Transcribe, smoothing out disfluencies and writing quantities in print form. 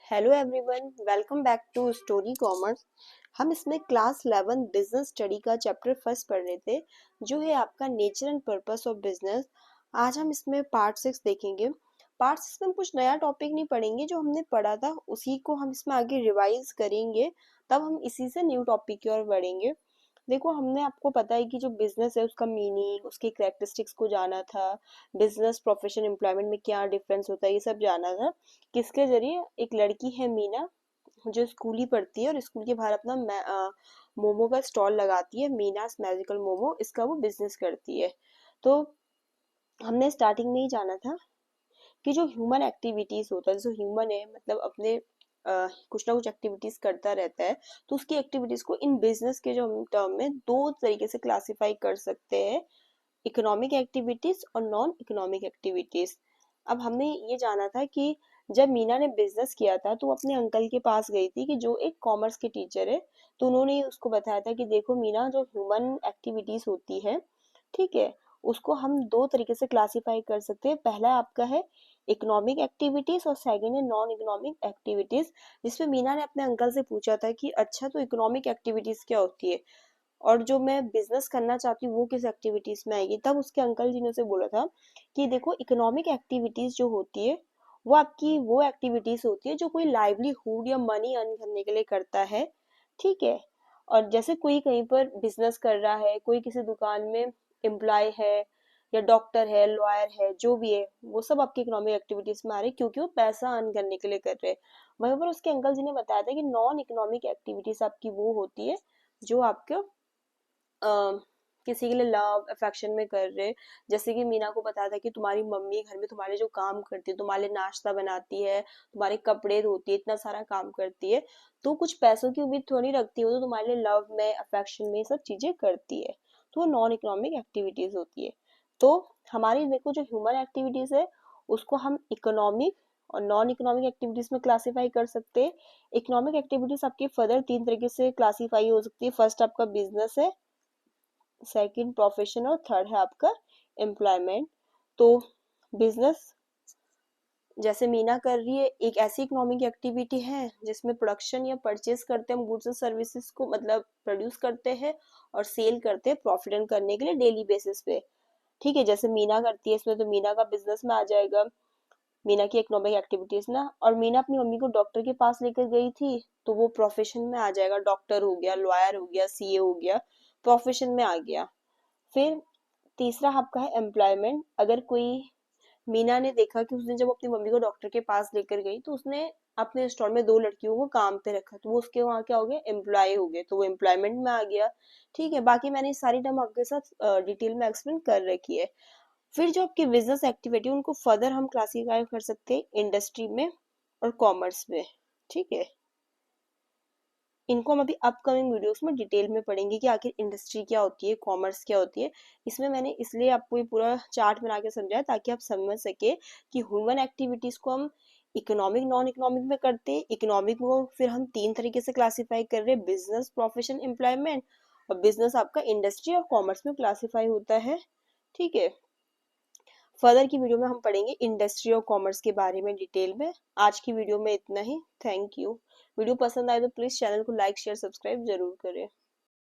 Hello everyone, welcome back to story commerce. हम इसमें class 11 business study का chapter first पढ़ रहे थे, जो है आपका nature and purpose of business. आज हम इसमें पार्ट 6 देखेंगे। पार्ट 6 में हम कुछ नया टॉपिक नहीं पढ़ेंगे, जो हमने पढ़ा था उसी को हम इसमें आगे रिवाइज करेंगे, तब हम इसी से न्यू टॉपिक की ओर बढ़ेंगे। देखो, हमने आपको पता है कि जो बिजनेस है उसका मीनिंग, उसकी कैरेक्टरिस्टिक्स को जाना था, बिजनेस प्रोफेशन एम्प्लॉयमेंट में क्या डिफरेंस होता है ये सब जाना था। किसके जरिए? एक लड़की है मीना, जो स्कूल ही पढ़ती है और स्कूल के बाहर अपना मोमो का स्टॉल लगाती है। मीनास मैजिकल मोमो, इसका वो बिजनेस करती है। तो हमने स्टार्टिंग में ही जाना था कि जो ह्यूमन एक्टिविटीज होता है, जो ह्यूमन है मतलब अपने कुछ ना कुछ एक्टिविटीज करता रहता है, तो उसकी एक्टिविटीज को इन बिजनेस के जो हम टर्म में दो तरीके से क्लासिफाई कर सकते हैं, इकोनॉमिक एक्टिविटीज और नॉन इकोनॉमिक एक्टिविटीज। अब हमने ये जाना था कि जब मीना ने बिजनेस किया था तो वो अपने अंकल के पास गई थी, कि जो एक कॉमर्स के टीचर है। तो उन्होंने उसको बताया था कि देखो मीना, जो ह्यूमन एक्टिविटीज होती है, ठीक है, उसको हम दो तरीके से क्लासिफाई कर सकते हैं। पहला आपका है इकोनॉमिक एक्टिविटीज और सेकंड है नॉन इकोनॉमिक एक्टिविटीज। जिसमें मीना ने अपने अंकल से पूछा था कि अच्छा, तो इकोनॉमिक एक्टिविटीज क्या होती है और जो मैं बिजनेस करना चाहती हूँ वो किस एक्टिविटीज में आएगी। तब उसके अंकल जी ने उसे बोला था कि देखो, इकोनॉमिक एक्टिविटीज जो होती है वो आपकी वो एक्टिविटीज होती है जो कोई लाइवलीहुड या मनी अर्न करने के लिए करता है, ठीक है। और जैसे कोई कहीं पर बिजनेस कर रहा है, कोई किसी दुकान में एम्प्लॉय है या डॉक्टर है, लॉयर है, जो भी है, वो सब आपकी इकोनॉमिक एक्टिविटीज में आ रहे हैं, क्योंकि वो पैसा अर्न करने के लिए कर रहे हैं। वहीं पर उसके अंकल जी ने बताया था कि नॉन इकोनॉमिक एक्टिविटीज आपकी वो होती है जो आपके किसी के लिए लव अफेक्शन में कर रहे। जैसे कि मीना को पता था कि तुम्हारी मम्मी घर में तुम्हारे जो काम करती है, तुम्हारे लिए नाश्ता बनाती है, तुम्हारे कपड़े धोती है, इतना सारा काम करती है, तो कुछ पैसों की उम्मीद थोड़ी रखती हो, तो तुम्हारे लिए लव में अफेक्शन में सब चीजें करती है। तो वो नॉन इकोनॉमिक एक्टिविटीज होती है। तो हमारी देखो, जो ह्यूमन एक्टिविटीज है उसको हम इकोनॉमिक और नॉन इकोनॉमिक एक्टिविटीज में क्लासीफाई कर सकते हैं। इकोनॉमिक एक्टिविटीज आपकी फर्दर तीन तरीके से क्लासीफाई हो सकती है। फर्स्ट आपका बिजनेस है, सेकंड प्रोफेशन और थर्ड है आपका एम्प्लॉयमेंट। तो बिजनेस जैसे मीना कर रही है, एक ऐसी इकोनॉमिक एक्टिविटी है जिसमें प्रोडक्शन या परचेज करते हैं हम गुड्स और सर्विसेज को, मतलब प्रोड्यूस करते हैं और सेल करते हैं प्रॉफिट अर्न करने के लिए डेली बेसिस पे, ठीक है। जैसे मीना करती है इसमें, तो मीना का बिजनेस में आ जाएगा, मीना की इकोनॉमिक एक्टिविटीज ना। और मीना अपनी मम्मी को डॉक्टर के पास लेकर गई थी, तो वो प्रोफेशन में आ जाएगा, डॉक्टर हो गया, लॉयर हो गया, सीए हो गया, प्रोफेशन में आ गया। फिर तीसरा आपका है एम्प्लॉयमेंट। अगर कोई, मीना ने देखा कि उसने जब अपनी मम्मी को डॉक्टर के पास लेकर गई तो उसने अपने स्टोर में दो लड़कियों को काम पे रखा, तो वो उसके वहां क्या हो गया, एम्प्लॉय हो गए, तो वो एम्प्लॉयमेंट में आ गया, ठीक है। बाकी मैंने सारी टर्म आपके साथ डिटेल में एक्सप्लेन कर रखी है। फिर जो आपकी बिजनेस एक्टिविटी उनको फर्दर हम क्लासिफाई कर सकते हैं इंडस्ट्री में और कॉमर्स में, ठीक है। इनको हम अभी अपकमिंग वीडियोस में डिटेल में पढ़ेंगे कि आखिर इंडस्ट्री क्या होती है, कॉमर्स क्या होती है। इसमें मैंने इसलिए आपको ये पूरा चार्ट बना के समझाया ताकि आप समझ सके कि ह्यूमन एक्टिविटीज को हम इकोनॉमिक नॉन इकोनॉमिक में करते हैं। इकोनॉमिक को फिर हम तीन तरीके से क्लासीफाई कर रहे हैं, बिजनेस, प्रोफेशन, एम्प्लॉयमेंट। और बिजनेस आपका इंडस्ट्री और कॉमर्स में क्लासीफाई होता है, ठीक है। फर्दर की वीडियो में हम पढ़ेंगे इंडस्ट्री और कॉमर्स के बारे में डिटेल में। आज की वीडियो में इतना ही। Thank you. वीडियो पसंद आए तो प्लीज चैनल को लाइक शेयर सब्सक्राइब जरूर करें।